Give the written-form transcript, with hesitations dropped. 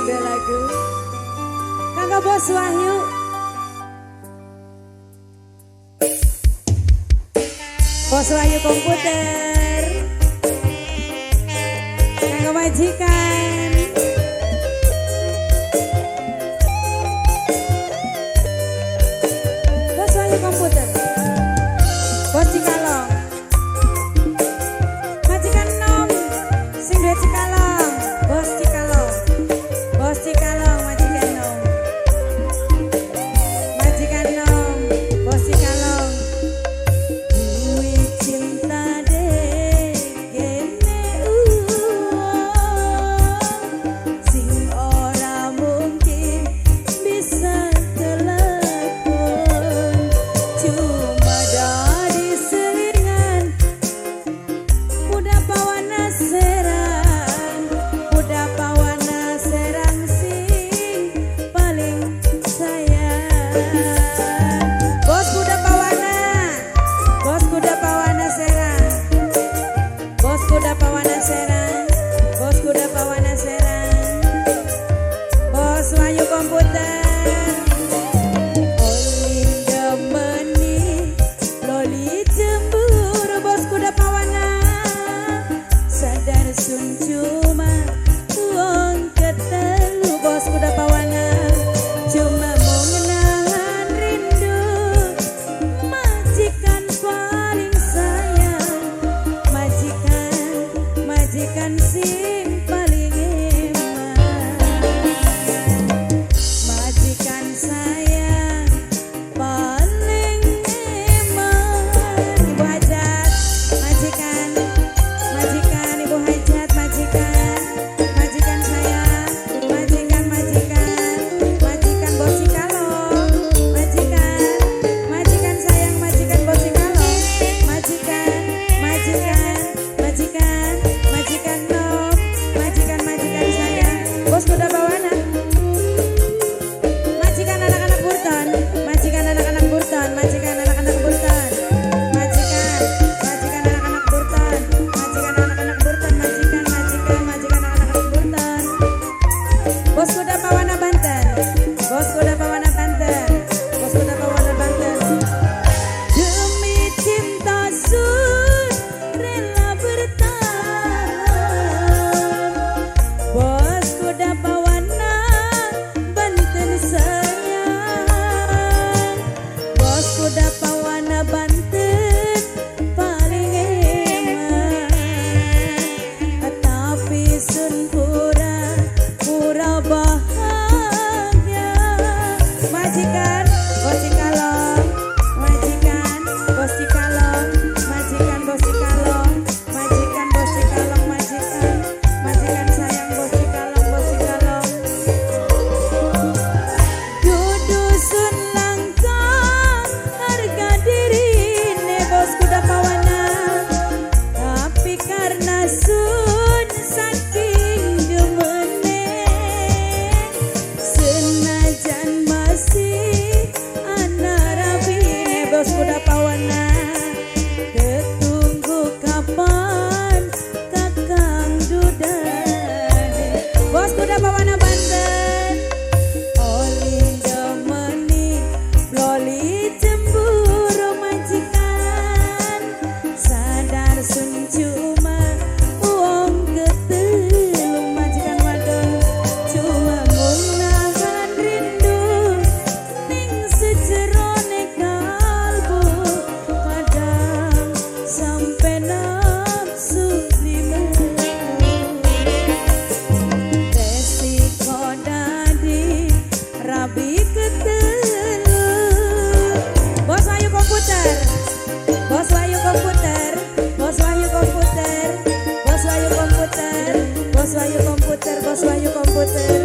dua lagu kanggo Bos Wahyu. Bos Wahyu komputer kanggo majikan. Bos Wahyu komputer Bos Cikalong majikan nom sing duwe Cikalong. Bos Cikalong Bos Cikalong majikan nom Bos Cikalong. Duwe cinta deh gene sing ora mungkin bisa telepon, cuma dari selingan udah pawana serang, udah pawana serang sing paling sayang. Bos kuda pawana, bos kuda pawana serang, bos kuda pawana serang, bos kuda pawana serang. Bos Wahyu komputer oli demeni loli cemburu. Bos kuda pawana sadar sun cuma uang ketelu. Bos kuda pawana cuma mau ngenahan rindu majikan paling sayang, majikan sing paling eman, majikan sayang paling eman. Ibu Hajat majikan Ibu Hajat majikan sayang, majikan Bos Cikalong, majikan sayang, majikan Bos Cikalong, majikan nom, majikan sayang. Bos kuda bawana majikan anak-anak Burton, majikan anak-anak Burton, majikan anak-anak Burton, majikan anak-anak Burton, majikan anak-anak Burton, majikan anak-anak Burton. Bos kuda pawana Banten, bos kuda pawana Banten, bos kuda pawana Banten. Demi cinta sun rela bertahan, bos kuda pawana Banten sayang, bos kuda pawana Banten paling eman. Tapi sun pura bahagia. Majikan Bos Cikalong, majikan Bos Cikalong, majikan Bos Cikalong, majikan Bos Cikalong, majikan sayang Bos Cikalong, Bos Cikalong. Dudu sun langkah harga dirine bos kuda pawana, tapi karena sun saking demene senajan masih anak rabine. Bos kuda pawana ketunggu kapan kakang dudane. Bos kuda pawana Banten oli demeni loli cemburu majikan sadar sun cuma uang ketelu. Majikan wadon cuma mau nahan rindu ning sejerone kalbu kadang sampai nafsu limu. Resiko dadi rabi ketelu. Bos Wahyu komputer, Bos Wahyu komputer, Bos Wahyu komputer, Bos Wahyu komputer, Bos Wahyu komputer, Bos Wahyu komputer.